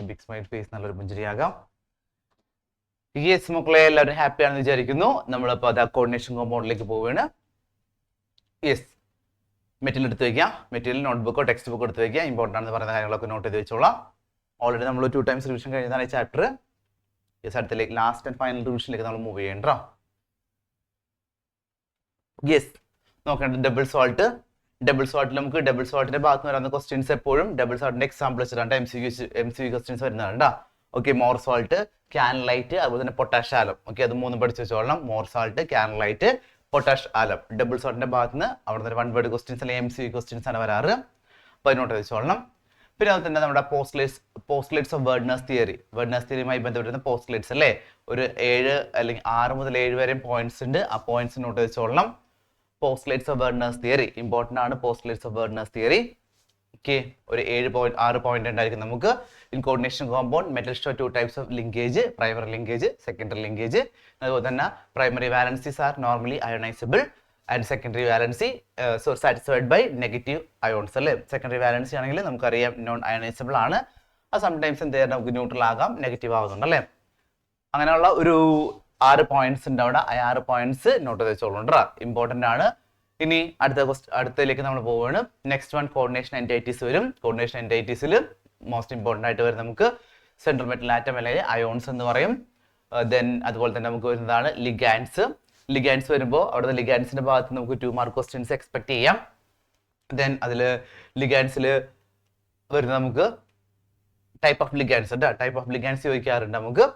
Big smile face നല്ലൊരു പുഞ്ചിരിയാകാം. Yes മക്കളെ, എല്ലാവരും ഹാപ്പി ആണെന്ന് വിചാരിക്കുന്നു. നമ്മളിപ്പോൾ അത് കോർഡിനേഷൻ കോമ്പൗണ്ടിലേക്ക് പോവുകയാണ്. യെസ്, മെറ്റീരിയൽ എടുത്ത് വയ്ക്കുക. മെറ്റീരിയൽ നോട്ട്ബുക്കോ ടെക്സ്റ്റ് ബുക്കോ എടുത്ത് വയ്ക്കുക. ഇമ്പോർട്ടൻ്റ് ആണെന്ന് പറയുന്ന കാര്യങ്ങളൊക്കെ നോട്ട് ചെയ്ത് വെച്ചോളാം. ഓൾറെഡി നമ്മൾ 2 times റിവിഷൻ കഴിഞ്ഞതാണ് ഈ ചാപ്റ്റർ. യെസ്, അടുത്തേക്ക് ലാസ്റ്റ് ആൻഡ് ഫൈനൽ റിവിഷനിലേക്ക് നമ്മൾ മൂവ് ചെയ്യണ്ടോ. യെസ്, നോക്കേണ്ടത് ഡബിൾ സോൾട്ട്. ഡബിൾ സോൾട്ടിൽ നമുക്ക് ഡബിൾ സോൾട്ടിന്റെ ഭാഗത്ത് നിന്ന് വരുന്ന ക്വസ്റ്റ്യൻസ് എപ്പോഴും ഡബിൾ സോൾട്ടിന്റെ എക്സാമ്പിൾ വെച്ചിട്ടാണ് MCQ ക്വസ്റ്റ്യൻസ് വരുന്നതാണ്. Okay, Mohr salt, carnallite, അതുപോലെ തന്നെ പൊട്ടാഷ് ആലം. ഓക്കെ, അത് 3 പഠിച്ചു വെച്ചോളണം. Mohr salt, carnallite, potash alum. Double സോൾട്ടിന്റെ ഭാഗത്ത് നിന്ന് അവിടെ നിന്ന് 1 word ക്വസ്റ്റ്യൻസ് അല്ലെങ്കിൽ MCQ ക്വസ്റ്റ്യൻസ് ആണ് വരാറ്. അപ്പോൾ അത് നോട്ട് ചെയ്ത് വെച്ചോളണം. പിന്നെ അതുപോലെ തന്നെ നമ്മുടെ പോസ്റ്റ്ലേറ്റ്സ് ഓഫ് വേർഡ്നെസ് തിയറിയുമായി ബന്ധപ്പെട്ടിരുന്ന പോസ്റ്റ്ലേറ്റ്സ് അല്ലേ, ഒരു 7 അല്ലെങ്കിൽ 6 മുതൽ 7 വരെയും പോയിന്റ്സ് ഉണ്ട്. ആ പോയിന്റ്സ് നോട്ട് ചെയ്ത് വെച്ചോളണം. Postulates of Werner's theory important ആണ്. Postulates of Werner's theory okay, ഒരു 6 പോയിന്റ് ഉണ്ടായിരിക്കും നമുക്ക്. In coordination compound metal show 2 types of linkage, primary linkage, secondary linkage. അതുപോലെ തന്നെ primary valencies are normally ionisable and secondary valency satisfied by negative ions അല്ലേ. Secondary valency ആണെങ്കിൽ നമുക്കറിയാം non ionisable ആണ്. അത് സംടൈംസ് എന്ത് ചെയ്യാം, നമുക്ക് ന്യൂട്രൽ ആകാം, നെഗറ്റീവ് ആകുന്നുണ്ട് അല്ലേ. അങ്ങനെയുള്ള ഒരു 6 പോയിന്റ്സ് ഉണ്ട് അവിടെ. ആ 6 പോയിന്റ്സ് നോട്ട് ചെയ്ത് വെച്ചോളൂ. ഇമ്പോർട്ടൻ്റ് ആണ്. ഇനി അടുത്തതിലേക്ക് നമ്മൾ പോവുകയാണ്. നെക്സ്റ്റ് വൺ കോർഡിനേഷൻ എൻറ്റൈറ്റീസ് വരും. കോർഡിനേഷൻ എൻറ്റൈറ്റീസിൽ മോസ്റ്റ് ഇമ്പോർട്ടൻ്റ് ആയിട്ട് വരും നമുക്ക് സെൻട്രൽ മെറ്റൽ ആറ്റം അല്ലെങ്കിൽ അയോൺസ് എന്ന് പറയും. ദെൻ അതുപോലെ തന്നെ നമുക്ക് വരുന്നതാണ് ലിഗാൻഡ്സ് വരുമ്പോൾ അവിടുത്തെ ലിഗാൻഡ്സിന്റെ ഭാഗത്ത് നമുക്ക് 2 mark ക്വസ്റ്റ്യൻസ് എക്സ്പെക്ട് ചെയ്യാം. ദെൻ അതിൽ ലിഗാൻഡ്സിൽ വരുന്ന നമുക്ക് ടൈപ്പ് ഓഫ് ലിഗാൻഡ്സ് ഉണ്ട്. ടൈപ്പ് ഓഫ് ലിഗാൻഡ്സ് ചോദിക്കാറുണ്ട് നമുക്ക്.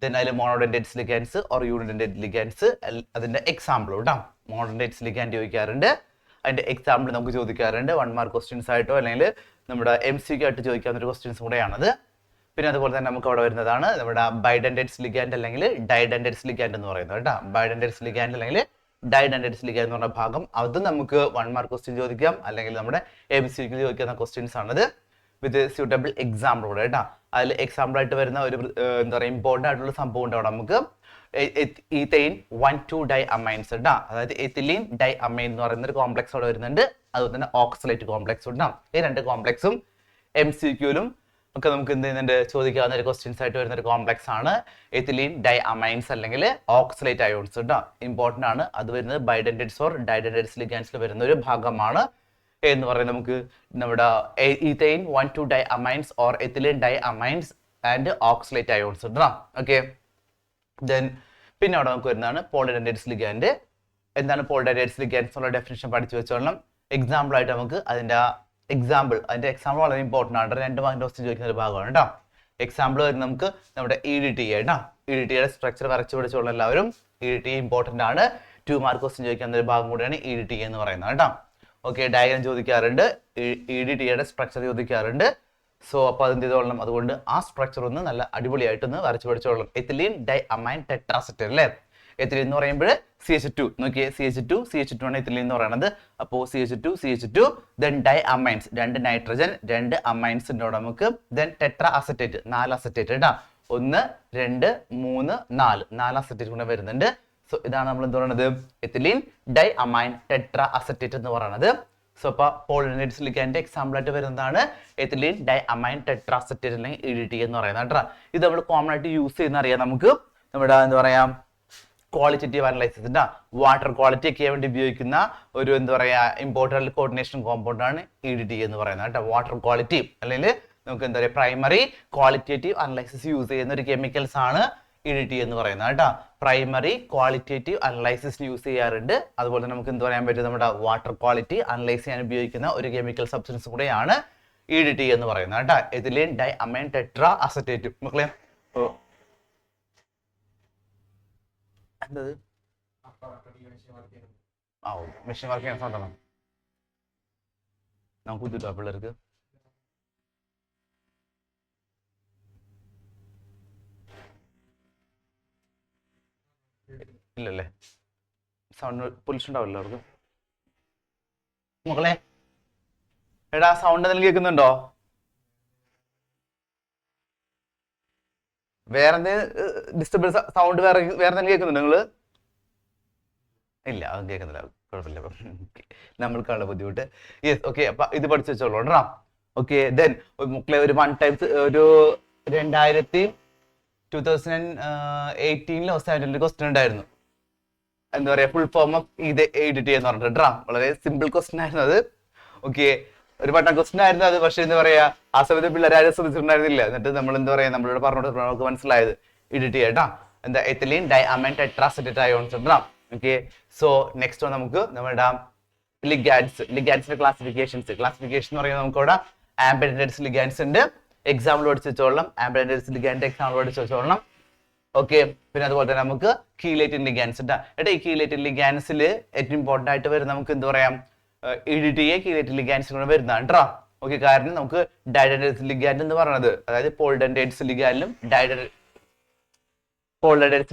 ദെൻ അതിൽ മോണോഡെൻഡേറ്റ്സ് ലിഗാൻഡ്സ് ഓർ യൂണിഡെൻഡേറ്റ് ലിഗാൻഡ്സ് അതിന്റെ എക്സാമ്പിൾ കേട്ടോ. മോണോഡെൻഡേറ്റ്സ് ലിഗാൻഡ് ചോദിക്കാറുണ്ട്, അതിന്റെ എക്സാമ്പിൾ നമുക്ക് ചോദിക്കാറുണ്ട്. 1 mark ക്വസ്റ്റ്യൻസ് ആയിട്ടോ അല്ലെങ്കിൽ നമ്മുടെ MCQ ആയിട്ട് ചോദിക്കാവുന്ന ഒരു ക്വസ്റ്റ്യൻസ് കൂടെയാണത്. പിന്നെ അതുപോലെ തന്നെ നമുക്ക് അവിടെ വരുന്നതാണ് നമ്മുടെ ബൈഡെൻഡേറ്റ്സ് ലിഗാൻഡ് അല്ലെങ്കിൽ ഡൈഡെൻഡേറ്റ്സ് ലിഗാൻഡ് എന്ന് പറയുന്നത് കേട്ടോ. ബൈഡെൻഡേറ്റ്സ് ലിഗാൻഡ് അല്ലെങ്കിൽ ഡൈഡെൻഡേറ്റ്സ് ലിഗാൻഡ് എന്ന് പറഞ്ഞ ഭാഗം അത് നമുക്ക് 1 mark ക്വസ്റ്റ്യൻ ചോദിക്കാം അല്ലെങ്കിൽ നമ്മുടെ MCQ ചോദിക്കുന്ന ക്വസ്റ്റ്യൻസ് ആണത് വിത്ത് സ്യൂട്ടബിൾ എക്സാമ്പിൾ കൂടെ കേട്ടോ. അതിൽ എക്സാമ്പിൾ ആയിട്ട് വരുന്ന ഒരു എന്താ പറയുക ഇമ്പോർട്ടൻ്റ് ആയിട്ടുള്ള സംഭവം ഉണ്ട് അവിടെ നമുക്ക്. ഈത്തൈൻ 1,2 ഡൈഅമൈൻസ് ഉണ്ടാ, അതായത് എത്തിലീൻ ഡൈഅമൈൻ എന്ന് പറയുന്ന ഒരു കോംപ്ലക്സ് അവിടെ വരുന്നുണ്ട്. അതുപോലെ തന്നെ ഓക്സലേറ്റ് കോംപ്ലക്സ് ഉണ്ടാവും. ഈ 2 കോംപ്ലക്സും MCQയിലും ഒക്കെ നമുക്ക് എന്ത് ചെയ്യുന്നുണ്ട്, ചോദിക്കാവുന്ന ഒരു ക്വസ്റ്റ്യൻസ് ആയിട്ട് വരുന്ന ഒരു കോംപ്ലക്സ് ആണ് എത്തിലീൻ ഡൈഅമൈൻസ് അല്ലെങ്കിൽ ഓക്സലേറ്റ് അയോൺസ് ഉണ്ടാവും. ഇമ്പോർട്ടൻ്റ് ആണ്. അത് വരുന്നത് ബൈഡെൻഡേറ്റ്സ് ഓർ ഡൈഡെൻഡേറ്റ്സ് ലിഗാൻഡ്സിൽ വരുന്ന ഒരു ഭാഗമാണ് എന്ന് പറയുന്നത്. നമുക്ക് നമ്മുടെ ethane 1,2 diamines or ethylene diamines and oxalate ions ഉണ്ടാവും. ഓക്കെ, ദെൻ പിന്നെ അവിടെ നമുക്ക് വരുന്നതാണ് പോളിഡെൻഡേറ്റ്സ് ലിഗാൻഡ്. എന്താണ് പോളിഡെൻഡേറ്റ്സ് ലിഗാൻഡ്സ് എന്നുള്ള ഡെഫിനിഷൻ പഠിച്ചു വെച്ചോളണം. എക്സാമ്പിൾ ആയിട്ട് നമുക്ക് അതിന്റെ എക്സാമ്പിൾ വളരെ ഇമ്പോർട്ടൻ്റ് ആണ്. 2 mark ക്വസ്റ്റ്യൻ ചോദിക്കുന്ന ഒരു ഭാഗമാണ് കേട്ടോ. എക്സാമ്പിൾ വരുന്നത് നമുക്ക് നമ്മുടെ EDTA കേട്ടോ. EDTA സ്ട്രക്ചർ വരച്ചു പഠിച്ചോളൂ എല്ലാവരും. EDTA ഇമ്പോർട്ടൻ്റ് ആണ്. 2 mark ക്വസ്റ്റ്യൻ ചോദിക്കുന്ന ഒരു ഭാഗം കൂടിയാണ് EDTA എന്ന് പറയുന്നത് കേട്ടോ. ഓക്കെ, ഡയഗ്രം ചോദിക്കാറുണ്ട്, EDTA സ്ട്രക്ചർ ചോദിക്കാറുണ്ട്. സോ അപ്പോൾ അതെന്ത് ചെയ്തോളണം, അതുകൊണ്ട് ആ സ്ട്രക്ചർ ഒന്ന് നല്ല അടിപൊളിയായിട്ടൊന്ന് വരച്ചു പഠിച്ചോളണം. എത്തിലീൻ ഡൈഅമൈൻ ടെട്രാസെറ്റ് അല്ലേ. എത്തിലീൻ എന്ന് പറയുമ്പോൾ CH2 നോക്കിയേ, CH2 ആണ് എത്തിലീൻ എന്ന് പറയുന്നത്. അപ്പോൾ CH2 ദെൻ ഡൈഅമൈൻസ് 2 നൈട്രജൻ 2 അമൈൻസ് ഉണ്ട് നമുക്ക്. ദെൻ ടെട്രാ അസറ്റേറ്റ് 4 അസറ്റേറ്റ് കേട്ടോ. 1 2 3 4 അസറ്റേറ്റ് കൂടെ വരുന്നുണ്ട്. സോ ഇതാണ് നമ്മൾ എന്ത് പറയുന്നത്, എത്തിലീൻ ഡൈഅമൈൻ ടെട്രാ അസറ്റേറ്റ് എന്ന് പറയുന്നത്. സോ അപ്പോൾ പോളിഡെൻഡേറ്റ്സ് ലിഗാൻഡ് എക്സാമ്പിൾ ആയിട്ട് വരുന്നതാണ് എത്തിലീൻ ഡൈഅമൈൻ ടെട്രാസെറ്റേറ്റ് അല്ലെങ്കിൽ EDTA എന്ന് പറയുന്നത് കേട്ടോ. ഇത് നമ്മൾ കോമൺ ആയിട്ട് യൂസ് ചെയ്യുന്ന അറിയാം നമുക്ക്. നമ്മുടെ എന്താ പറയാ ക്വാളിറ്റേറ്റീവ് അനലൈസിസിന്റെ വാട്ടർ ക്വാളിറ്റി ഒക്കെ വേണ്ടി ഉപയോഗിക്കുന്ന ഒരു എന്താ പറയാ ഇമ്പോർട്ടൻ്റ് കോർഡിനേഷൻ കോമ്പൗണ്ട് ആണ് EDTA എന്ന് പറയുന്നത് കേട്ടോ. വാട്ടർ ക്വാളിറ്റി അല്ലെങ്കിൽ നമുക്ക് എന്താ പറയുക പ്രൈമറി ക്വാളിറ്റേറ്റീവ് അനലൈസിസ് യൂസ് ചെയ്യുന്ന ഒരു കെമിക്കൽസ് ആണ് EDTA എന്ന് പറയുന്നത് കേട്ടോ. പ്രൈമറി ക്വാളിറ്റേറ്റീവ് അനലൈസിസ് യൂസ് ചെയ്യാറുണ്ട്. അതുപോലെ തന്നെ നമുക്ക് എന്ത് പറയാൻ പറ്റും, നമ്മുടെ വാട്ടർ ക്വാളിറ്റി അനലൈസ് ചെയ്യാൻ ഉപയോഗിക്കുന്ന ഒരു കെമിക്കൽ സബ്സ്റ്റൻസ് കൂടെയാണ് EDTA എന്ന് പറയുന്നത് കേട്ടോ. Ethylene diamine tetra acetate. മക്കളെ എന്തത് മെഷീൻ വർക്ക് ചെയ്യാൻ സാധനം നമുക്ക് ബുദ്ധിമുട്ടോ പിള്ളേർക്ക്. ഇല്ലല്ലേ, സൗണ്ട് പൊല്യൂഷൻ ഉണ്ടാവില്ല അവർക്ക്. മക്കളെ എടാ സൗണ്ട് എന്തെങ്കിലും കേൾക്കുന്നുണ്ടോ? വേറെ എന്തെങ്കിലും ഡിസ്റ്റർബൻസ് സൗണ്ട് വേറെ എന്തെങ്കിലും കേൾക്കുന്നുണ്ടോ നിങ്ങള്? ഇല്ല, അതും കേൾക്കുന്നില്ല, കുഴപ്പമില്ല, നമ്മൾക്കുള്ള ബുദ്ധിമുട്ട്. യെസ്, ഓക്കെ, അപ്പൊ ഇത് പഠിച്ചു വെച്ചോളൂ കേട്ടോ. ഓക്കെ, ദെൻ മക്കളെ ഒരു 1 times ഒരു 2018 സെവൻറ്റീനിൽ ക്വസ്റ്റ്യൻ ഉണ്ടായിരുന്നു. എന്താ പറയാ, ഫുൾ ഫോം ഓഫ് ഇത് എഡിറ്റ് എന്ന് പറഞ്ഞിട്ട് വളരെ സിമ്പിൾ ക്വസ്റ്റ്യൻ ആയിരുന്നു അത്. ഓക്കെ, ഒരു പട്ടം ക്വസ്റ്റ്യൻ ആയിരുന്നു അത്. പക്ഷെ എന്താ പറയാ, ആ സമയത്ത് പിള്ളേരാരും ശ്രദ്ധിച്ചിട്ടുണ്ടായിരുന്നില്ല. എന്നിട്ട് നമ്മൾ എന്താ പറയാ, നമ്മളോട് പറഞ്ഞിട്ട് നമുക്ക് മനസ്സിലായത് എഡിറ്റ് ചെയ്യാട്ടാ. എന്താ എത്തിലീൻ ഡൈ അമൈൻ ടെട്രാസെറ്റേറ്റ് അയോൺസ് ഉണ്ടാ. ഓക്കെ, സോ നെക്സ്റ്റ് നമുക്ക് നമ്മുടെ ലിഗാൻഡ്സിന്റെ ക്ലാസിഫിക്കേഷൻ എന്ന് പറയുന്നത് നമുക്ക് ഇവിടെ ആംബിഡൻസ് ലിഗാൻഡ്സ് ഉണ്ട്. എക്സാമ്പിൾ പഠിച്ചു വെച്ചോളണം. ആംബിഡൻസ് ലിഗാൻഡ് എക്സാമ്പിൾ പഠിച്ചു വെച്ചോളണം. ഓക്കെ, പിന്നെ അതുപോലെ തന്നെ നമുക്ക് കീലേറ്റിൻ ലിഗാൻസ് ഉണ്ട്. ഈ കീലേറ്റിൻ ലിഗാൻസിൽ ഏറ്റവും ഇമ്പോർട്ടന്റ് ആയിട്ട് വരുന്ന നമുക്ക് എന്താ പറയാം, EDTA കീലേറ്റിൻ ലിഗാൻസ് കൂടെ വരുന്നതാണ് കേട്ടോ. ഓക്കെ, കാരണം നമുക്ക് ഡൈഡൻഡേറ്റ്സ് ലിഗാൻഡ് എന്ന് പറയുന്നത്, അതായത് പോൾഡൻഡേറ്റ്സ്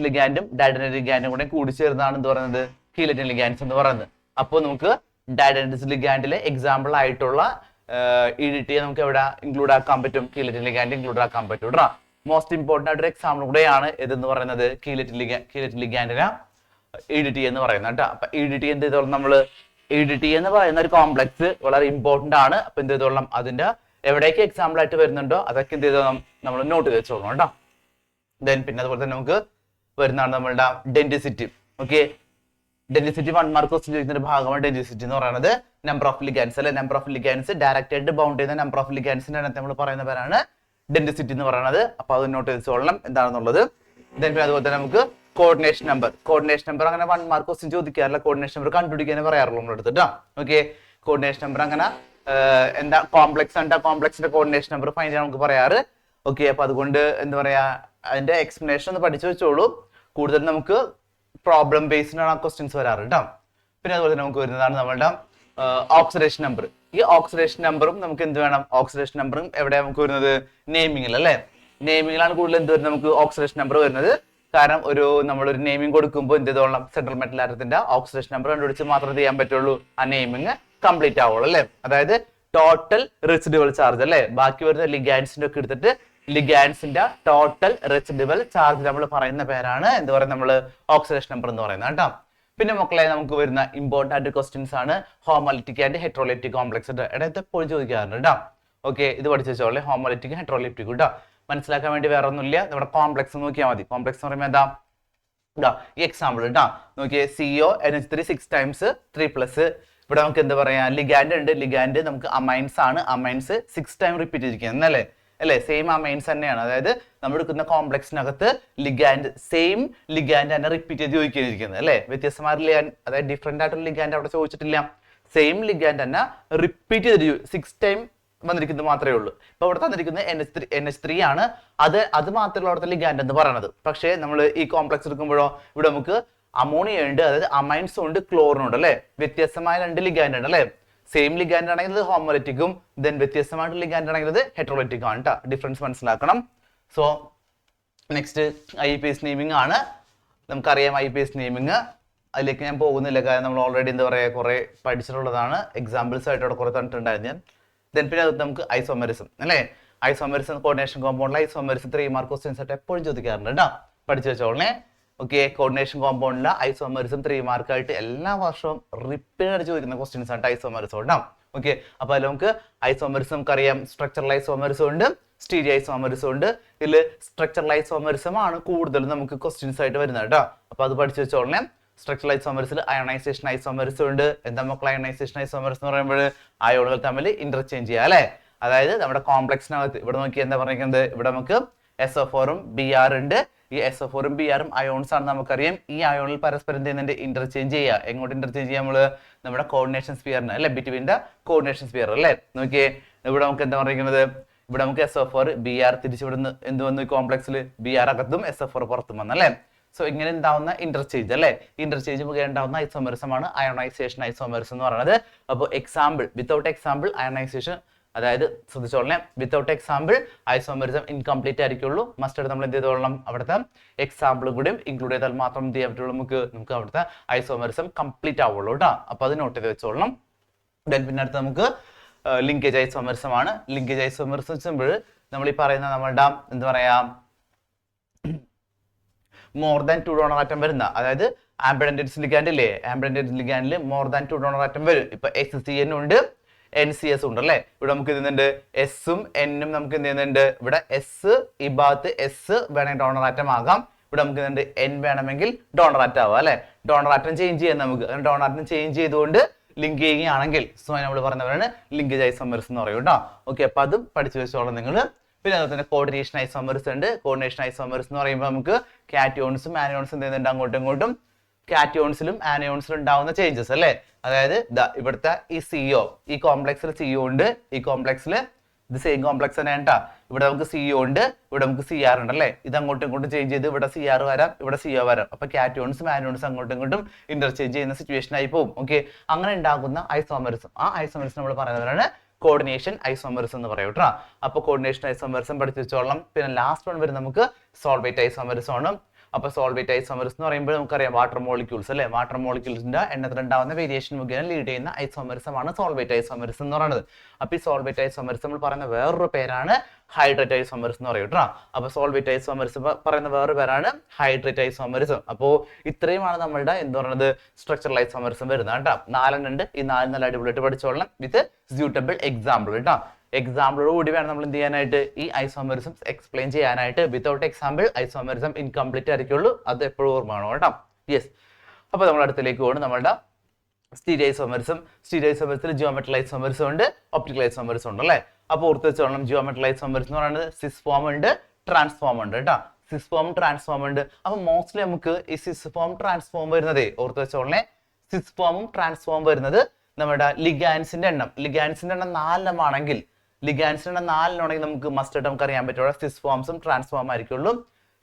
ലിഗാൻഡും ഡൈഡൻഡേറ്റ് ലിഗാൻഡും കൂടെ കൂടി ചേർന്നാണ് എന്ത് പറയുന്നത്, കീലേറ്റിൻ ലിഗാൻസ് എന്ന് പറയുന്നത്. അപ്പോൾ നമുക്ക് ഡൈഡൻഡേറ്റ്സ് ലിഗാൻഡിലെ എക്സാമ്പിൾ ആയിട്ടുള്ള EDTA നമുക്ക് എവിടെ ഇൻക്ലൂഡ് ആക്കാൻ പറ്റും, കീലേറ്റിൻ ലിഗാൻഡ് ഇൻക്ലൂഡ് ആക്കാൻ പറ്റും കേട്ടോ. മോസ്റ്റ് ഇമ്പോർട്ടന്റ് ആയിട്ട് ഒരു എക്സാമ്പിൾ കൂടെയാണ് ഇതെന്ന് പറയുന്നത്, കീലേറ്റിൻ ലിഗാൻഡിനെ EDTA എന്ന് പറയുന്നത് കേട്ടോ. അപ്പൊ EDTA എന്ത് ചെയ്തോളാം, നമ്മള് EDTA എന്ന് പറയുന്ന ഒരു കോംപ്ലക്സ് വളരെ ഇമ്പോർട്ടന്റ് ആണ്. അപ്പൊ എന്ത് ചെയ്തോളാം, അതിന്റെ എവിടേക്ക് എക്സാമ്പിൾ ആയിട്ട് വരുന്നുണ്ടോ അതൊക്കെ എന്ത് ചെയ്തോളാം, നമ്മൾ നോട്ട് ചെയ്ത് വെച്ചോളാം കേട്ടോ. ദെൻ പിന്നെ അതുപോലെ തന്നെ നമുക്ക് വരുന്നതാണ് നമ്മളുടെ density. Okay, density 1 mark question ചോദിക്കുന്ന ഒരു ഭാഗമാണ് ഡെൻസിറ്റി എന്ന് പറയുന്നത്. നമ്പർ ഓഫ് ലിഗാൻസ് അല്ലെ, നമ്പർ ഓഫ് ലിഗാൻസ് ഡയറക്റ്റ് ആയിട്ട് ബൗണ്ട് ചെയ്യുന്ന നമ്പർ ഓഫ് ലിഗാൻസിന്റെ എണ്ണത്തെ നമ്മൾ പറയുന്ന പേരാണ് ഡെൻസിറ്റി എന്ന് പറയുന്നത്. അപ്പൊ അത് നോട്ട് ചെയ്ത് വെച്ചോളണം എന്താണെന്നുള്ളത്. ദെൻ പിന്നെ അതുപോലെ തന്നെ നമുക്ക് കോർഡിനേഷൻ നമ്പർ അങ്ങനെ 1 മാർക്ക് ക്വസ്റ്റ്യൻ ചോദിക്കാറില്ല. കോർഡിനേഷൻ നമ്പർ കണ്ടുപിടിക്കാനേ പറയാറുള്ളൂ നമ്മൾ എടുത്തിട്ടോ. ഓക്കെ, കോർഡിനേഷൻ നമ്പർ അങ്ങനെ എന്താ കോംപ്ലക്സിന്റെ കോർഡിനേഷൻ നമ്പർ ഫൈൻഡ് ചെയ്യാൻ നമുക്ക് പറയാറ്. ഓക്കെ, അപ്പൊ അതുകൊണ്ട് എന്താ പറയാ, അതിന്റെ എക്സ്പ്ലനേഷൻ ഒന്ന് പഠിച്ചു വെച്ചോളൂ. കൂടുതൽ നമുക്ക് പ്രോബ്ലം ബേസ്ഡ് ആണ് ക്വസ്റ്റ്യൻസ് വരാറ് കേട്ടോ. പിന്നെ അതുപോലെ തന്നെ നമുക്ക് വരുന്നതാണ് നമ്മളുടെ ഓക്സിഡേഷൻ നമ്പർ. ഈ ഓക്സിഡേഷൻ നമ്പറും നമുക്ക് എന്ത് വേണം, ഓക്സിഡേഷൻ നമ്പറും എവിടെ നമുക്ക് വരുന്നത്, നെയിമിംഗിൽ അല്ലെ. നെയിമിംഗിലാണ് കൂടുതൽ എന്ത് വരുന്നത്, നമുക്ക് ഓക്സിഡേഷൻ നമ്പർ വരുന്നത്. കാരണം നമ്മളൊരു നെയിമിംഗ് കൊടുക്കുമ്പോൾ എന്ത് ചെയ്തോളാം, സെൻട്രൽ മെറ്റൽ ആറ്റത്തിന്റെ ഓക്സിഡേഷൻ നമ്പർ കണ്ടുപിടിച്ച് മാത്രമേ ചെയ്യാൻ പറ്റുള്ളൂ, ആ നെയിമിംഗ് കംപ്ലീറ്റ് ആവുള്ളൂ അല്ലെ. അതായത് ടോട്ടൽ റെസിഡുവൽ ചാർജ് അല്ലെ, ബാക്കി വരുന്ന ലിഗാൻഡ്സിന്റെ ഒക്കെ എടുത്തിട്ട് ലിഗാൻഡ്സിന്റെ ടോട്ടൽ റെസിഡുവൽ ചാർജ് നമ്മൾ പറയുന്ന പേരാണ് എന്ത് പറയുന്നത്, നമ്മൾ ഓക്സിഡേഷൻ നമ്പർ എന്ന് പറയുന്നത് കേട്ടോ. പിന്നെ മക്കളെ നമുക്ക് വരുന്ന ഇമ്പോർട്ടന്റ് ക്വസ്റ്റ്യൻസ് ആണ് ഹോമോലിറ്റിക് ആൻഡ് ഹെട്രോലിറ്റിക് കോംപ്ലക്സ്. ഇടത്തെ എപ്പോഴും ചോദിക്കാറുണ്ട് കേട്ടോ. ഓക്കെ, ഇത് പഠിച്ചു വെച്ചോളെ, ഹോമോലിറ്റിക് ഹെട്രോലിറ്റിക് കേട്ടോ. മനസ്സിലാക്കാൻ വേണ്ടി വേറെ ഒന്നുമില്ല, നമ്മുടെ കോംപ്ലക്സ് നോക്കിയാൽ മതി. കോംപ്ലക്സ് എന്ന് പറയുമ്പോൾ എന്താ, ഈ എക്സാമ്പിൾ കേട്ടോ നോക്കിയേ, CONH3 6 times 3+. ഇവിടെ നമുക്ക് എന്താ പറയാ, ലിഗാൻഡ് ഉണ്ട്. ലിഗാൻഡ് നമുക്ക് അമൈൻസ് ആണ്. അമൈൻസ് 6 times റിപ്പീറ്റ് ചെയ്തിരിക്കുന്നത് അല്ലേ, സെയിം അമൈൻസ് തന്നെയാണ്. അതായത് നമ്മൾ എടുക്കുന്ന കോംപ്ലക്സിനകത്ത് ലിഗാൻഡ് സെയിം ലിഗാൻഡ് തന്നെ റിപ്പീറ്റ് ചെയ്ത് ചോദിക്കുന്നത് അല്ലെ. വ്യത്യസ്തമായ ലിഗാൻഡ്, അതായത് ഡിഫറെന്റ് ആയിട്ടുള്ള ലിഗാൻഡ് അവിടെ ചോദിച്ചിട്ടില്ല. സെയിം ലിഗാൻഡ് തന്നെ റിപ്പീറ്റ് ചെയ്ത് 6 times വന്നിരിക്കുന്നത് മാത്രമേ ഉള്ളൂ. ഇപ്പൊ ഇവിടെ തന്നിരിക്കുന്നത് NH3 ആണ്. അത് മാത്രമല്ല അവിടുത്തെ ലിഗാൻഡ് എന്ന് പറയുന്നത്. പക്ഷേ നമ്മൾ ഈ കോംപ്ലക്സ് എടുക്കുമ്പോഴോ ഇവിടെ നമുക്ക് അമോണിയ ഉണ്ട്, അതായത് അമൈൻസും ഉണ്ട്, ക്ലോറിനും ഉണ്ട് അല്ലെ. വ്യത്യസ്തമായ 2 ലിഗാൻഡ് ഉണ്ട് അല്ലെ. സെയിം ലിഗാൻഡ് ആണെങ്കിൽ ഹോമോലിറ്റിക്കും, ദെൻ വ്യത്യസ്തമായിട്ട് ലിഗാൻഡ് ആണെങ്കിൽ ഹെട്രോലിറ്റിക്കും ആണ് കേട്ടോ. ഡിഫറൻസ് മനസ്സിലാക്കണം. സോ നെക്സ്റ്റ് IUPAC നെയിമിംഗ് ആണ്. നമുക്കറിയാം IUPAC നെയിമിംഗ്, അതിലേക്ക് ഞാൻ പോകുന്നില്ല, കാരണം നമ്മൾ ഓൾറെഡി എന്താ പറയുക കുറെ പഠിച്ചിട്ടുള്ളതാണ്. എക്സാമ്പിൾസ് ആയിട്ട് അവിടെ കുറെ തന്നിട്ടുണ്ടായിരുന്നു ഞാൻ. ദെൻ പിന്നെ നമുക്ക് ഐസോമെറിസം അല്ലേ. ഐസോമെറിസം കോർഡിനേഷൻ കോമ്പൗണ്ടിൽ ഐസോമെറിസം 3 മാർക്ക് ക്വസ്റ്റ്യൻസ് ആയിട്ട് എപ്പോഴും ചോദിക്കാറുണ്ട് കേട്ടോ, പഠിച്ചു വെച്ചോളേ. ഓക്കെ, കോർഡിനേഷൻ കോമ്പൗണ്ടിലെ ഐസോമെറിസം 3 മാർക്ക് ആയിട്ട് എല്ലാ വർഷവും റിപ്പീറ്റ് ആയിട്ട് ചോദിക്കുന്ന ക്വസ്റ്റ്യൻസ് ആണ് ഐസോമെറിസം കേട്ടോ. ഓക്കെ, അപ്പൊ അതിൽ നമുക്ക് ഐസോമെറിസം നമുക്കറിയാം, സ്ട്രക്ചറൽ ഐസോമെറിസം ഉണ്ട്, സ്റ്റീരിയോ ഐസോമെറിസം ഉണ്ട്. ഇതിൽ സ്ട്രക്ചറൽ ഐസോമെറിസം ആണ് കൂടുതൽ നമുക്ക് ക്വസ്റ്റ്യൻസ് ആയിട്ട് വരുന്നത് കേട്ടോ. അപ്പൊ അത് പഠിച്ചു വെച്ചോളേ. സ്ട്രക്ചറൽ ഐസോമെറിസിൽ അയോണൈസേഷൻ ഐസോമെറിസം ഉണ്ട്. എന്താ മക്കൾ അയോണൈസേഷൻ ഐസോമെറിസം എന്ന് പറയുമ്പോൾ അയോണുകൾ തമ്മിൽ ഇന്റർചേഞ്ച് ചെയ്യുക അല്ലെ. അതായത് നമ്മുടെ കോംപ്ലക്സിനകത്ത് ഇവിടെ നോക്കി എന്താ പറയുന്നത്, ഇവിടെ നമുക്ക് SO4ഉം Br ഉണ്ട്. ഈ SO4ഉം Brഉം അയോൺസ് ആണ് നമുക്കറിയാം. ഈ അയോണിൽ പരസ്പരം ചെയ്യുന്നുണ്ട്, ഇന്റർചേഞ്ച് ചെയ്യുക. എങ്ങോട്ട് ഇന്റർചേഞ്ച് ചെയ്യാം, നമ്മള് നമ്മുടെ കോർഡിനേഷൻ സ്ഫിയറിന് അല്ലെ, ബിറ്റ്വീൻ ദ കോർഡിനേഷൻ സ്ഫിയർ അല്ലെ. നോക്കിയേ, ഇവിടെ നമുക്ക് എന്താ പറയുന്നത്, ഇവിടെ നമുക്ക് SO4 Br തിരിച്ചിവിടുന്ന് എന്ത് വന്നു, കോംപ്ലക്സിൽ Br അകത്തും SO4 പുറത്തും വന്നല്ലേ. സോ ഇങ്ങനെ ഉണ്ടാവുന്ന ഇന്റർചേഞ്ച് അല്ലെ, ഇന്റർചേഞ്ച് മുഖേന ഉണ്ടാവുന്ന ഐസോമെറിസം ആണ് അയോണൈസേഷൻ ഐസോമെറിസം എന്ന് പറയുന്നത്. അപ്പോൾ എക്സാമ്പിൾ, വിത്തൗട്ട് എക്സാമ്പിൾ അയോണൈസേഷൻ, അതായത് ശ്രദ്ധിച്ചോളേ, വിത്തൗട്ട് എക്സാമ്പിൾ ഐസോമെറിസം ഇൻകംപ്ലീറ്റ് ആയിരിക്കുള്ളൂ. മസ്റ്റ് നമ്മൾ എന്ത് ചെയ്തോളണം, അവിടുത്തെ എക്സാമ്പിൾ കൂടി ഇൻക്ലൂഡ് ചെയ്താൽ മാത്രം എന്ത് ചെയ്യാൻ പറ്റുള്ളൂ, നമുക്ക് അവിടുത്തെ ഐസോമെറിസം കംപ്ലീറ്റ് ആവുള്ളൂ കേട്ടോ. അപ്പൊ അത് നോട്ട് ചെയ്ത് വെച്ചോളണം. ദെൻ പിന്നെ അടുത്ത് നമുക്ക് ലിങ്കേജ് ഐസോമെറിസം ആണ്. ലിങ്കേജ് ഐസോമെറിസം വെച്ചുമ്പോൾ നമ്മൾ ഈ പറയുന്ന നമ്മളുടെ എന്താ പറയാ, മോർ ദാൻ 2 ഡോണർ ആറ്റം വരുന്ന, അതായത് ആംബിഡൻറ്റ് ലിഗാൻഡ് ഇല്ലേ, ആംബിഡൻറ്റ് ലിഗാൻഡിൽ മോർ ദാൻ 2 ഡോണർ ആറ്റം വരും. ഇപ്പൊ HCN ഉണ്ട്, NCS ഉണ്ട് അല്ലേ. ഇവിടെ നമുക്ക് എന്തുണ്ട് എസും എന്നും നമുക്ക് എന്ത് ചെയ്യുന്നുണ്ട്. ഇവിടെ എസ് ഈ ഭാഗത്ത് എസ് വേണമെങ്കിൽ ഡോണർ ആറ്റം ആകാം. ഇവിടെ നമുക്ക് എന്തുണ്ട് എൻ വേണമെങ്കിൽ ഡോണർ ആറ്റം ആവാം അല്ലെ. ഡോണർ ആറ്റം ചേഞ്ച് ചെയ്യാം നമുക്ക്. ഡോണർ ആറ്റം ചേഞ്ച് ചെയ്തുകൊണ്ട് ലിങ്ക് ചെയ്യുകയാണെങ്കിൽ സോ നമ്മൾ പറഞ്ഞവരാണ് ലിങ്കേജ് ഐസോമേഴ്സ് എന്ന് പറയും കേട്ടോ. ഓക്കെ, അപ്പൊ അതും പഠിച്ചു വെച്ചോളാം നിങ്ങൾ. പിന്നെ അതുപോലെ തന്നെ കോർഡിനേഷൻ ഐസോമേഴ്സ് ഉണ്ട്. കോർഡിനേഷൻ ഐസോമേഴ്സ് എന്ന് പറയുമ്പോൾ നമുക്ക് കാറ്റയോൺസും ആനയോൺസും എന്ത് ചെയ്യുന്നുണ്ട് അങ്ങോട്ടും ഇങ്ങോട്ടും കാറ്റയോൺസിലും ആനയോൺസിലും ഉണ്ടാവുന്ന ചേഞ്ചസ് അല്ലേ. അതായത് ഇവിടുത്തെ ഈ CO ഈ കോംപ്ലക്സിൽ CO ഉണ്ട്, ഈ കോംപ്ലക്സിൽ ഇത് സെയിം കോംപ്ലക്സ് തന്നെ കേട്ടാ. ഇവിടെ നമുക്ക് CO ഉണ്ട്, ഇവിടെ നമുക്ക് CR ഉണ്ട് അല്ലേ. ഇത് അങ്ങോട്ടും ഇങ്ങോട്ടും ചേഞ്ച് ചെയ്ത് ഇവിടെ CR വരാം, ഇവിടെ CO വരാം. അപ്പൊ കാറ്റയോൺസും ആനയോൺസും അങ്ങോട്ടും ഇങ്ങോട്ടും ഇന്റർചേഞ്ച് ചെയ്യുന്ന സിറ്റുവേഷൻ ആയി പോകും. ഓക്കെ, അങ്ങനെ ഉണ്ടാകുന്ന ഐസോമേഴ്സും ആ ഐസോമേഴ്സ് നമ്മൾ പറയുന്നവരാണ് കോർഡിനേഷൻ ഐസോമേഴ്സ് എന്ന് പറയും കേട്ടോ. അപ്പൊ കോർഡിനേഷൻ ഐസോമേഴ്സും പഠിച്ചു വെച്ചോളാം. പിന്നെ ലാസ്റ്റ് വൺ വരും നമുക്ക് സോൾവേറ്റ് ഐസോമേഴ്സ് ആണ്. അപ്പൊ സോൾവേറ്റ് ഐസോമേഴ്സ് എന്ന് പറയുമ്പോൾ നമുക്കറിയാം വാട്ടർ മോളിക്യൂൾസ് അല്ലെ. വാട്ടർ മോളിക്യൂൾസിന്റെ എണ്ണത്തിൽ ഉണ്ടാവുന്ന വേരിയേഷൻ മുഖേന ലീഡ് ചെയ്യുന്ന ഐസോമേഴ്സമാണ് സോൾവേറ്റ് ഐസോമേഴ്സ് എന്ന് പറയുന്നത്. അപ്പൊ ഈ സോൾവേറ്റ് ഐസോമേഴ്സ് നമ്മൾ പറയുന്ന വേറൊരു പേരാണ് ഹൈഡ്രേറ്റ് ഐസോമേഴ്സ് എന്ന് പറയും കേട്ടോ. അപ്പൊ സോൾവേറ്റ് ഐസോമേഴ്സ് പറയുന്ന വേറൊരു പേരാണ് ഹൈഡ്രേറ്റ് ഐസോമേഴ്സ്. അപ്പോൾ ഇത്രയുമാണ് നമ്മളുടെ എന്ത് പറയുന്നത് സ്ട്രക്ചറൽ ഐസോമേഴ്സും വരുന്നത് കേട്ടോ. 4 ഉണ്ട്. ഈ 4 നല്ല അടിപൊളിയായിട്ട് പഠിച്ചോളണം വിത്ത് സ്യൂട്ടബിൾ എക്സാമ്പിൾ കേട്ടോ. എക്സാമ്പിളോട് കൂടി വേണം നമ്മൾ എന്ത് ചെയ്യാനായിട്ട് ഈ ഐസോമേഴ്സും എക്സ്പ്ലെയിൻ ചെയ്യാനായിട്ട്. വിത്തൗട്ട് എക്സാമ്പിൾ ഐസോമേഴ്സും ഇൻകംപ്ലീറ്റ് ആയിരിക്കുള്ളൂ. അത് എപ്പോഴും ഓർമ്മയാണോ കേട്ടോ. യെസ്, അപ്പൊ നമ്മൾ അടുത്തേക്ക് പോകും. നമ്മളുടെ സ്റ്റീരിയോ ഐസോമേഴ്സും സ്റ്റീരിയോ ഐസോമേഴ്സിൽ ജിയോമെട്രിക് ഐസോമേഴ്സും ഉണ്ട്, ഒപ്റ്റിക്കൽ ഐസോമേഴ്സും ഉണ്ട് അല്ലേ. അപ്പൊ ഓർത്ത് വെച്ചോളണം ജിയോമെട്രിക് ഐസോമേഴ്സ് എന്ന് പറയുന്നത് സിസ് ഫോം ഉണ്ട്, ട്രാൻസ്ഫോം ഉണ്ട് കേട്ടോ. സിസ് ഫോം ട്രാൻസ്ഫോം ഉണ്ട്. അപ്പൊ മോസ്റ്റ്ലി നമുക്ക് ഈ സിസ് ഫോം ട്രാൻസ്ഫോം വരുന്നതേ ഓർത്ത് വെച്ചോളണേ. സിസ് ഫോമും ട്രാൻസ്ഫോം വരുന്നത് നമ്മുടെ ലിഗാൻസിന്റെ എണ്ണം 4 ആണെങ്കിൽ ലിഗാൻസിന്റെ 4 ആണെങ്കിൽ നമുക്ക് മസ്റ്റ് നമുക്ക് അറിയാൻ പറ്റുള്ളൂ സിസ് ഫോംസും ട്രാൻസ്ഫോം ആയിരിക്കുള്ളൂ.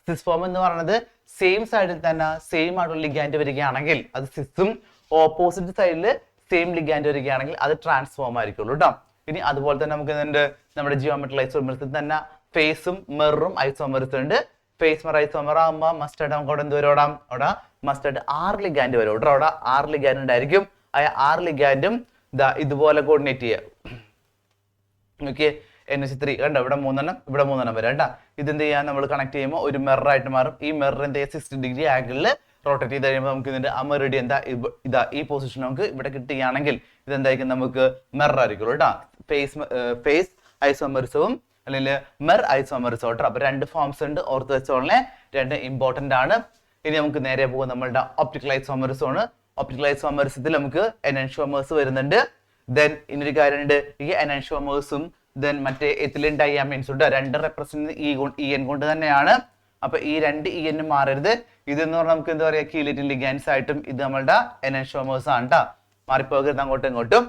സിസ് ഫോം എന്ന് പറയുന്നത് സെയിം സൈഡിൽ തന്നെ സെയിം ആയിട്ടുള്ള ലിഗാൻഡ് വരികയാണെങ്കിൽ അത് സിസും, ഓപ്പോസിറ്റ് സൈഡിൽ സെയിം ലിഗാൻഡ് വരികയാണെങ്കിൽ അത് ട്രാൻസ്ഫോം ആയിരിക്കുള്ളൂ കേട്ടോ. ഇനി അതുപോലെ തന്നെ നമുക്ക് നമ്മുടെ ജിയോമെട്രിക് ഐസോമേഴ്സിൽ തന്നെ ഫേസും മിററും ഐസോമേഴ്സ് ഉണ്ട്. ഫേസ് മിറർ ഐസോമർ ആകുമ്പോൾ മസ്റ്റ് നമുക്ക് അവിടെ എന്ത് വരും, അവിടെ മസ്റ്റ് 6 ലിഗാൻഡ് വരും കേട്ടോ. അവിടെ 6 ലിഗാൻഡ് ഉണ്ടായിരിക്കും. ആ 6 ലിഗാൻഡും ഇതുപോലെ കോർഡിനേറ്റ് ചെയ്യുക. ഓക്കെ, NH3 കണ്ടോ, ഇവിടെ 3 ഇവിടെ 3 വരെ കേട്ടോ. ഇതെന്ത് ചെയ്യാൻ നമ്മൾ കണക്ട് ചെയ്യുമ്പോൾ ഒരു മിറർ ആയിട്ട് മാറും. ഈ മിറർ എന്ത് 60 ഡിഗ്രി ആംഗിളിൽ റൊട്ടേറ്റ് ചെയ്ത് കഴിയുമ്പോൾ നമുക്ക് ഇതിന്റെ അമറിഡി ഇതാ ഈ പൊസിഷൻ നമുക്ക് ഇവിടെ കിട്ടുകയാണെങ്കിൽ ഇതെന്തായിരിക്കും നമുക്ക് മിറർ ആയിരിക്കും കേട്ടോ. ഫേസ് ഐസോമേഴ്സും അല്ലെങ്കിൽ മിറർ ഐസോമേഴ്സും കേട്ടോ. അപ്പൊ 2 ഫോംസ് ഉണ്ട്, ഓർത്ത് വെച്ചോളെ. 2 ഇമ്പോർട്ടന്റ് ആണ്. ഇനി നമുക്ക് നേരെ പോകും നമ്മളുടെ ഒപ്റ്റിക്കൽ ഐസോമേഴ്സും ആണ്. ഒപ്റ്റിക്കൽ ഐസോമേഴ്സത്തിൽ നമുക്ക് എനൻഷോമേഴ്സ് വരുന്നുണ്ട്. ദെൻ ഇന്നൊരു കാര്യമുണ്ട്, ഈ എനൻഷോമേഴ്സും ദെൻ മറ്റേ എത്തിലിൻ ഡയാമീൻസ് ഉണ്ട്. 2 റെപ്രസെന്റ് EN കൊണ്ട് തന്നെയാണ്. അപ്പൊ ഈ 2 EN മാറരുത്. ഇതെന്ന് പറഞ്ഞാൽ നമുക്ക് എന്താ പറയാ കീലേറ്റിൻ ലിഗാൻസ് ആയിട്ടും ഇത് നമ്മളുടെ എനൻഷോമേഴ്സ് ആണ് കേട്ടോ. മാറിപ്പോകരുത് അങ്ങോട്ടും ഇങ്ങോട്ടും.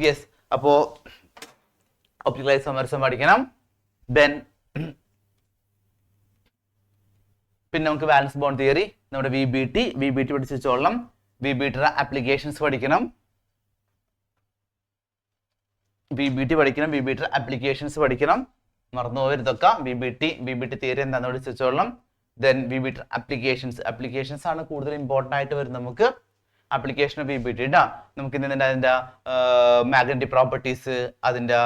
യെസ്, അപ്പോ ഒപ്റ്റിക്കൽ ഐസോമേഴ്സും പഠിക്കണം. ദെൻ പിന്നെ നമുക്ക് വാലൻസ് ബോണ്ട് തിയറി, നമ്മുടെ VBT പഠിച്ചു വെച്ചോളണം. VBTയുടെ ആപ്ലിക്കേഷൻസ് പഠിക്കണം. VBTയുടെ ആപ്ലിക്കേഷൻസ് പഠിക്കണം. മറന്നുപോകരുതൊക്കെ. VBT തിയറി എന്താണെന്ന് പഠിച്ചു വെച്ചോളണം. ദെൻ VBT ആപ്ലിക്കേഷൻസ് ആണ് കൂടുതൽ ഇമ്പോർട്ടൻ്റ് ആയിട്ട് വരുന്നത് നമുക്ക്. ആപ്ലിക്കേഷൻ ഓഫ് VBT ഇടാ നമുക്ക് ഇന്ന് അതിൻ്റെ മാഗ്നറ്റിക് പ്രോപ്പർട്ടീസ്, അതിൻ്റെ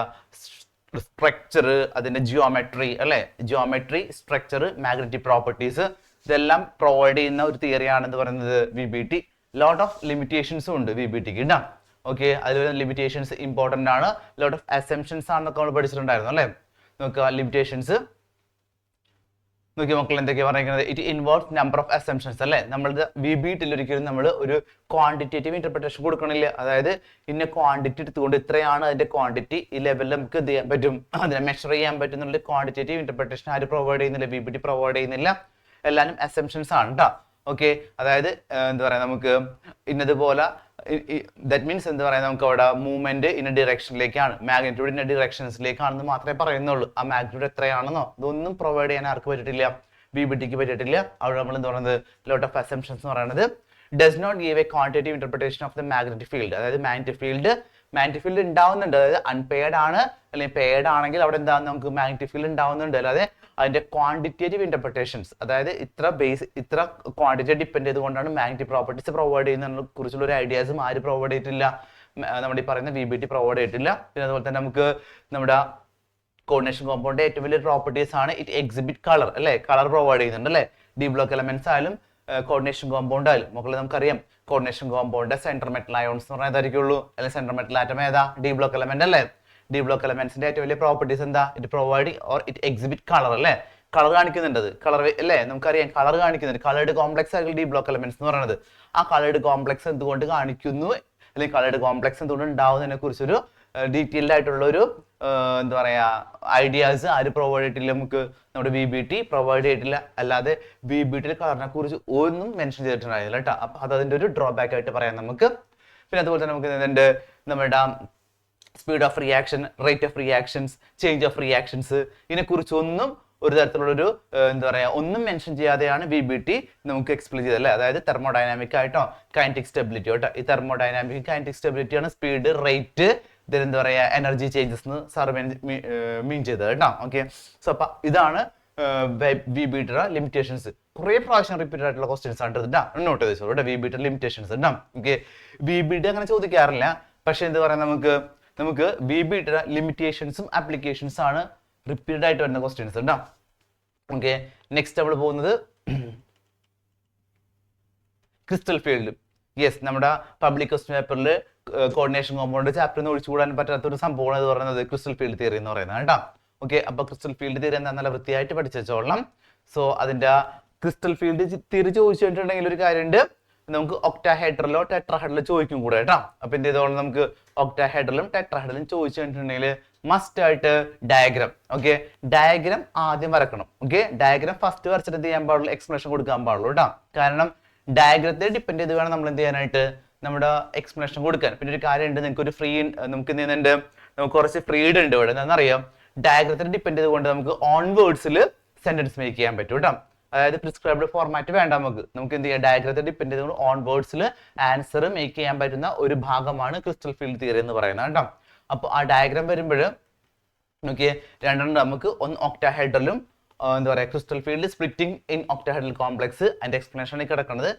സ്ട്രക്ചർ, അതിൻ്റെ ജിയോമെട്രി അല്ലെ. ജിയോമെട്രി, സ്ട്രക്ചർ, മാഗ്നറ്റിക് പ്രോപ്പർട്ടീസ് ഇതെല്ലാം പ്രൊവൈഡ് ചെയ്യുന്ന ഒരു തിയറിയാണെന്ന് പറയുന്നത് VBT. ലോട്ട് ഓഫ് ലിമിറ്റേഷൻസും ഉണ്ട് VBTക്ക് ഇടാ. ഓക്കെ, അതിൽ ലിമിറ്റേഷൻസ് ഇമ്പോർട്ടൻ്റ് ആണ്. ലോട്ട് ഓഫ് അസംഷൻസ് ആണെന്നൊക്കെ നമ്മൾ പഠിച്ചിട്ടുണ്ടായിരുന്നു അല്ലേ. നോക്കുക ലിമിറ്റേഷൻസ് നോക്കി മക്കൾ എന്തൊക്കെയാണ് പറയുന്നത്. It involves number of assumptions അല്ലേ. നമ്മളുടെ VBTയിൽ ഒരിക്കലും നമ്മൾ ഒരു ക്വാണ്ടിറ്റേറ്റീവ് ഇന്റർപ്രിട്ടേഷൻ കൊടുക്കണില്ല. അതായത് ഇന്ന ക്വാണ്ടിറ്റി എടുത്തുകൊണ്ട് ഇത്രയാണ് അതിന്റെ ക്വാണ്ടിറ്റി, ഈ ലെവലിൽ നമുക്ക് എന്ത് ചെയ്യാൻ പറ്റും, അതിനെ മെഷർ ചെയ്യാൻ പറ്റും എന്നുള്ള ക്വാണ്ടിറ്റേറ്റീവ് ഇന്റർപ്രിട്ടേഷൻ ആര് പ്രൊവൈഡ് ചെയ്യുന്നില്ല, VBT പ്രൊവൈഡ് ചെയ്യുന്നില്ല. എല്ലാവരും അസംഷൻസ് ആണ് കേട്ടോ. ഓക്കെ, അതായത് എന്താ പറയാ നമുക്ക് ഇന്നതുപോലെ ദാറ്റ് മീൻസ് എന്താ പറയാ നമുക്ക് അവിടെ മൂവ്മെന്റ് ഇന്ന ഡിറക്ഷനിലേക്കാണ്, മാഗ്നിറ്റ്യൂഡ് ഇന്ന ഡിറക്ഷൻസിലേക്കാണെന്ന് മാത്രമേ പറയുന്നുള്ളൂ. ആ മാഗ്നിറ്റ്യൂഡ് എത്രയാണെന്നോ ഇതൊന്നും പ്രൊവൈഡ് ചെയ്യാൻ ആർക്ക് പറ്റിയിട്ടില്ല, VBTക്ക് പറ്റിയിട്ടില്ല. അവിടെ നമ്മൾ എന്താ പറയുന്നത് ലോട്ട് ഓഫ് അസംഷൻസ് എന്ന് പറയുന്നത് does not give a quantitative interpretation of the magnetic field. അതായത് മാഗ്നറ്റിക് ഫീൽഡ് ഉണ്ടാവുന്നുണ്ട്. അതായത് അൺപെയർഡ് ആണ് അല്ലെങ്കിൽ പെയർഡ് ആണെങ്കിൽ അവിടെ എന്താ നമുക്ക് മാഗ്നറ്റിക് ഫീൽഡ് ഉണ്ടാവുന്നുണ്ട്. അല്ലാതെ അതിന്റെ ക്വാണ്ടിറ്റേറ്റീവ് ഇന്റർപ്രിട്ടേഷൻസ്, അതായത് ഇത്ര ക്വാണ്ടിറ്റി ഡിപ്പെൻഡ് ചെയ്തുകൊണ്ടാണ് മാഗ്നറ്റിക് പ്രോപ്പർട്ടീസ് പ്രൊവൈഡ് ചെയ്യുന്നതിനെ കുറിച്ചുള്ള ഒരു ഐഡിയാസും ആര് പ്രൊവൈഡ് ചെയ്തിട്ടില്ല, നമ്മുടെ ഈ പറയുന്ന VBT പ്രൊവൈഡ് ചെയ്തിട്ടില്ല. പിന്നെ അതുപോലെ തന്നെ നമുക്ക് നമ്മുടെ കോർഡിനേഷൻ കോമ്പൗണ്ട് ഏറ്റവും വലിയ പ്രോപ്പർട്ടീസ് ആണ് ഇറ്റ് എക്സിബിറ്റ് കളർ അല്ലെ. കളർ പ്രൊവൈഡ് ചെയ്യുന്നുണ്ട് അല്ലെ. ഡി ബ്ലോക്ക് എലമെന്റ്സ് ആയാലും കോർഡിനേഷൻ കോമ്പൗണ്ട് ആയാലും മുകളിൽ നമുക്കറിയാം coordination compound central metal ions എന്ന് പറയുന്നതായിരിക്കുള്ളൂ. അല്ലെങ്കിൽ സെൻട്രൽ മെറ്റൽ ആറ്റം ഏതാ? ഡി ബ്ലോക്ക് എലമെന്റ് അല്ലേ? ഡി ബ്ലോക്ക് എലമെന്റ്സിന്റെ ഏറ്റവും വലിയ പ്രോപ്പർട്ടീസ് എന്താ? It provide or it exhibit colour അല്ലേ? കളർ കാണിക്കുന്നുണ്ട്. കളർ അല്ലേ? നമുക്കറിയാം കളർ കാണിക്കുന്നുണ്ട്. കളേർഡ് കോംപ്ലക്സ് ആയിരിക്കും ഡി ബ്ലോക്ക് എലമെന്റ്സ് എന്ന് പറയുന്നത്. ആ കളേർഡ് കോംപ്ലക്സ് എന്തുകൊണ്ട് കാണിക്കുന്നു അല്ലെങ്കിൽ കളേർഡ് കോംപ്ലക്സ് എന്തുകൊണ്ട് ഉണ്ടാവുന്നതിനെ കുറിച്ചൊരു ഡീറ്റെയിൽഡ് ആയിട്ടുള്ള ഒരു എന്താ പറയാ ഐഡിയാസ് ആര് പ്രൊവൈഡ് ചെയ്തിട്ടില്ല? നമുക്ക് നമ്മുടെ VBT പ്രൊവൈഡ് ചെയ്തിട്ടില്ല. അല്ലാതെ VBT കളറിനെ കുറിച്ച് ഒന്നും മെൻഷൻ ചെയ്തിട്ടുണ്ടായില്ല കേട്ടോ. അപ്പൊ അത് അതിന്റെ ഒരു ഡ്രോബാക്ക് ആയിട്ട് പറയാം നമുക്ക്. പിന്നെ അതുപോലെ തന്നെ നമുക്ക് ഇതിന്റെ നമ്മുടെ speed of reaction, rate of reactions, change of reactions ഇതിനെക്കുറിച്ചൊന്നും ഒരു തരത്തിലുള്ളൊരു എന്താ പറയാ ഒന്നും മെൻഷൻ ചെയ്യാതെയാണ് VBT നമുക്ക് എക്സ്പ്ലെയിൻ ചെയ്തല്ലേ. അതായത് തെർമോഡൈനാമിക് ആയിട്ടോ കൈനറ്റിക് സ്റ്റെബിലിറ്റി കേട്ടോ. ഈ തെർമോഡൈനാമിക് കൈനറ്റിക് സ്റ്റെബിലിറ്റി ആണ് സ്പീഡ്, റേറ്റ്, എന്താ പറയാ എനർജി ചേഞ്ചസ് സാർ മീൻ ചെയ്തത് കേട്ടോ. ഓക്കെ, സോ അപ്പൊ ഇതാണ് VBT ലിമിറ്റേഷൻസ്. കുറെ പ്രാവശ്യം റിപ്പീറ്റഡ് ആയിട്ടുള്ള ക്വസ്റ്റ്യൻസ് ആണ് കേട്ടോ. നോട്ട് ചെയ്ത് വെച്ചോളൂ കേട്ടോ VBT ലിമിറ്റേഷൻസ് കേട്ടോ. ഓക്കെ, VBT അങ്ങനെ ചോദിക്കാറില്ല. പക്ഷെ എന്താ പറയാ നമുക്ക് VBT ലിമിറ്റേഷൻസും ആപ്ലിക്കേഷൻസ് ആണ് റിപ്പീറ്റഡ് ആയിട്ട് വരുന്ന ക്വസ്റ്റ്യൻസ് കേട്ടോ. ഓക്കെ, നെക്സ്റ്റ് നമ്മൾ പോകുന്നത് ക്രിസ്റ്റൽ ഫീൽഡ്. യെസ്, നമ്മുടെ പബ്ലിക് ക്വസ്റ്റ്യൻ പേപ്പറിൽ കോർഡിനേഷൻ കോമ്പൗണ്ട് ചാപ്റ്ററിൽ ഒഴിച്ചുകൂടാൻ പറ്റാത്ത ഒരു സംഭവമാണ് എന്ന് പറയുന്നത് ക്രിസ്റ്റൽ ഫീൽഡ് തിയറി എന്ന് പറയുന്നത് കേട്ടോ. ഓക്കെ, അപ്പൊ ക്രിസ്റ്റൽ ഫീൽഡ് തിയറി എന്താ നല്ല വൃത്തിയായിട്ട് പഠിച്ചു വെച്ചോളണം. സോ അതിന്റെ ക്രിസ്റ്റൽ ഫീൽഡ് തിയറി ചോദിച്ചു കഴിഞ്ഞിട്ടുണ്ടെങ്കിൽ ഒരു കാര്യമുണ്ട്, നമുക്ക് ഒക്ടാഹെഡ്രലോ ടെട്രാഹെഡ്രലോ ചോദിക്കും കൂടെ കേട്ടോ. അപ്പൊ എന്ത് ചെയ്തോളാം, നമുക്ക് ഒക്ടാഹെഡ്രലും ടെട്രാഹെഡ്രലും ചോദിച്ചു കഴിഞ്ഞിട്ടുണ്ടെങ്കിൽ മസ്റ്റ് ആയിട്ട് ഡയഗ്രാം. ഓക്കെ, ഡയഗ്രാം ആദ്യം വരക്കണം. ഓക്കെ, ഡയഗ്രാം ഫസ്റ്റ് വരച്ചിട്ട് എന്ത് ചെയ്യാൻ പാടുള്ളൂ? എക്സ്പ്ലനേഷൻ കൊടുക്കാൻ പാടുള്ളൂ കേട്ടോ. കാരണം ഡയഗ്രത്തെ ഡിപ്പെൻഡ് ചെയ്ത് വേണം നമ്മൾ എന്ത് ചെയ്യാനായിട്ട് നമ്മുടെ എക്സ്പ്ലനേഷൻ കൊടുക്കാൻ. പിന്നെ ഒരു കാര്യമുണ്ട്, നിങ്ങൾക്ക് ഒരു നമുക്ക് എന്ത് ചെയ്യുന്നുണ്ട്, നമുക്ക് കുറച്ച് ഫ്രീഡം ഉണ്ട് ഇവിടെ. എന്താണെന്നറിയാം, ഡയഗ്രത്തെ ഡിപ്പെൻഡ് ചെയ്തുകൊണ്ട് നമുക്ക് ഓൺ വേർഡ്സിൽ സെന്റൻസ് മേക്ക് ചെയ്യാൻ പറ്റും കേട്ടോ. അതായത് പ്രിസ്ക്രൈബ്ഡ് ഫോർമാറ്റ് വേണ്ട നമുക്ക് എന്ത് ചെയ്യാം, ഡയഗ്രത്തെ ഡിപ്പെൻഡ് ചെയ്തുകൊണ്ട് ഓൺ വേർഡ്സിൽ ആൻസർ മേക്ക് ചെയ്യാൻ പറ്റുന്ന ഒരു ഭാഗമാണ് ക്രിസ്റ്റൽ ഫീൽഡ് തിയറി എന്ന് പറയുന്നത് കേട്ടോ. അപ്പോൾ ആ ഡയഗ്രാം വരുമ്പോൾ നോക്കിയേ രണ്ടെണ്ണം, നമുക്ക് ഒന്ന് ഒക്ടാഹെഡ്രലും എന്താ പറയുക crystal field splitting in octahedral complex. അതിന്റെ എക്സ്പ്ലനേഷനിൽ കിടക്കുന്നത്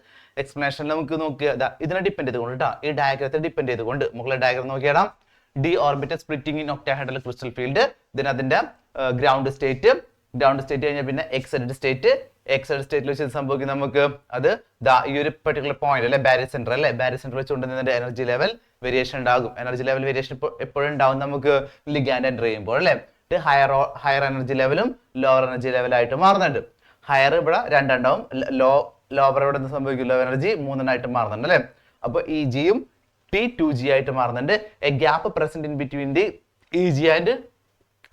എക്സ്പ്ലനേഷൻ നമുക്ക് നോക്കിയാൽ ഇതിനെ ഡിപ്പെൻഡ് ചെയ്തുകൊണ്ട് കേട്ടോ, ഈ ഡയഗ്രത്തെ ഡിപ്പെൻഡ് ചെയ്തുകൊണ്ട് മുകളിലെ ഡയഗ്രാം നോക്കിയാടാം. D orbital splitting in octahedral crystal field, ഇതിന് അതിന്റെ ഗ്രൗണ്ട് സ്റ്റേറ്റ് കഴിഞ്ഞാൽ പിന്നെ എക്സൈറ്റഡ് സ്റ്റേറ്റിൽ വെച്ച് സംഭവിക്കും നമുക്ക് അത് ഈ ഒരു പെർട്ടിക്കുലർ പോയിന്റ് അല്ലെ ബാരിയർ സെന്റർ വെച്ചുകൊണ്ട് എനർജി ലെവൽ വേരിയേഷൻ ഉണ്ടാകും. എനർജി ലെവൽ വേരിയേഷൻ എപ്പോഴും ഉണ്ടാവും നമുക്ക് ലിഗാൻഡ് എൻ്റർ ചെയ്യുമ്പോൾ അല്ലെ. ഹയർ എനർജി ലെവലും ലോവർ എനർജി ലെവലായിട്ട് മാറുന്നുണ്ട്. ഹയർ ഇവിടെ രണ്ടെണ്ണവും, ലോവർ ഇവിടെ സംഭവിക്കും, ലോ എനർജി മൂന്നെണ്ണമായിട്ട് മാറുന്നുണ്ട് അല്ലെ. അപ്പൊ ജിയും T2G ആയിട്ട് മാറുന്നുണ്ട്. A gap present in between the EG and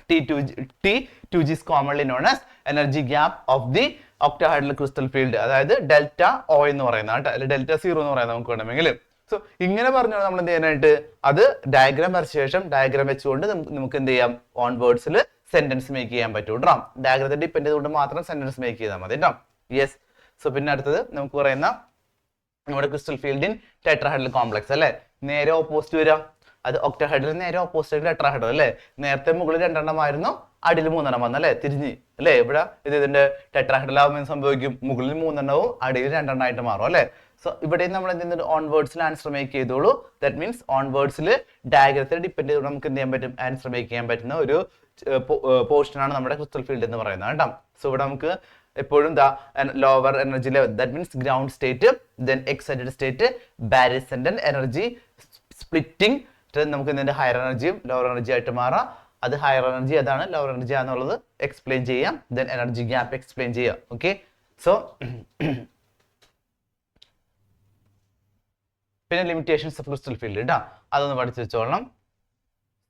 T2G is commonly known as energy gap of the octahedral crystal field. അതായത് ഡെൽറ്റ O എന്ന് പറയുന്നത് കേട്ടോ, അല്ലെങ്കിൽ ഡെൽറ്റ 0 എന്ന് പറയുന്നത് നമുക്ക് വേണമെങ്കിൽ. സോ ഇങ്ങനെ പറഞ്ഞാൽ നമ്മൾ എന്ത് ചെയ്യാനായിട്ട് അത് ഡയഗ്രാം വരച്ച ശേഷം ഡയഗ്രാം വെച്ചുകൊണ്ട് നമുക്ക് എന്ത് ചെയ്യാം, ഓൺ വേർഡ്സിൽ സെന്റൻസ് മേക്ക് ചെയ്യാൻ പറ്റും കേട്ടോ. ഡയഗ്രത്തെ ഡിപ്പെൻഡ് ചെയ്തുകൊണ്ട് മാത്രം സെന്റൻസ് മേക്ക് ചെയ്താൽ മതി കേട്ടോ. യെസ്, സോ പിന്നെ അടുത്തത് നമുക്ക് പറയുന്ന നമ്മുടെ crystal field in tetrahedral complex അല്ലെ. നേരെ ഓപ്പോസിറ്റ് വരാം, അത് ഒക്ടാഹെഡ്രൽ നേരെ ഓപ്പോസിറ്റ് ടെട്രാഹെഡ്രൽ അല്ലെ. നേരത്തെ മുകളിൽ രണ്ടെണ്ണമായിരുന്നു, അടിയിൽ മൂന്നെണ്ണം വന്നല്ലേ, തിരിഞ്ഞ് അല്ലെ. ഇവിടെ ഇതിന്റെ ടെട്രാഹെഡ്രൽ ആവുമ്പോൾ സംഭവിക്കും, മുകളിൽ മൂന്നെണ്ണവും അടിയിൽ രണ്ടെണ്ണമായിട്ട് മാറും അല്ലെ. സോ ഇവിടെ നമ്മൾ എന്ത് ചെയ്യുന്നുണ്ട്, ഓൺ വേർഡ്സിൽ ആൻസർ മേക്ക് ചെയ്തോളൂ. ദാറ്റ് മീൻസ് ഓൺ വേർഡ്സിൽ ഡയഗ്രത്തിൽ ഡിപ്പെൻഡ് ചെയ്ത് നമുക്ക് എന്ത് ചെയ്യാൻ പറ്റും, ആൻസർ മേക്ക് ചെയ്യാൻ പറ്റുന്ന ഒരു പോർഷനാണ് നമ്മുടെ ക്രിസ്റ്റൽ ഫീൽഡ് എന്ന് പറയുന്നത് കേട്ടോ. സോ ഇവിടെ നമുക്ക് എപ്പോഴും lower energy level, that means ground state, then excited state, barrier centre energy splitting, നമുക്ക് ഇതിന്റെ ഹയർ എനർജിയും ലോവർ എനർജി ആയിട്ട് മാറാം. അത് ഹയർ എനർജി അതാണ്, ലോവർ എനർജി ആണെന്നുള്ളത് എക്സ്പ്ലെയിൻ ചെയ്യാം. ദെൻ എനർജി ഗ്യാപ്പ് എക്സ്പ്ലെയിൻ ചെയ്യാം. ഓക്കെ, സോ പിന്നെ ലിമിറ്റേഷൻസ് ഓഫ് ക്രിസ്റ്റൽ ഫീൽഡ് കേട്ടോ, അതൊന്ന് പഠിച്ചു വെച്ചോളണം.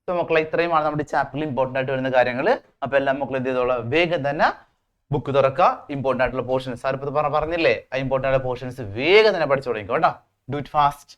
സോ മക്കളെ ഇത്രയുമാണ് നമ്മുടെ ചാപ്റ്ററിൽ ഇമ്പോർട്ടൻ്റ് ആയിട്ട് വരുന്ന കാര്യങ്ങൾ. അപ്പൊ എല്ലാം മക്കൾ എന്ത് ചെയ്തോളാം, വേഗം തന്നെ ബുക്ക് തുറക്കുക. ഇമ്പോർട്ടൻ്റ് ആയിട്ടുള്ള പോർഷൻസ് സാർ ഇപ്പൊ പറഞ്ഞില്ലേ, ആ ഇമ്പോർട്ടൻ്റ് ആയിട്ടുള്ള പോർഷൻസ് വേഗം തന്നെ പഠിച്ചു തുടങ്ങിക്കോ കേട്ടോ. Do it fast.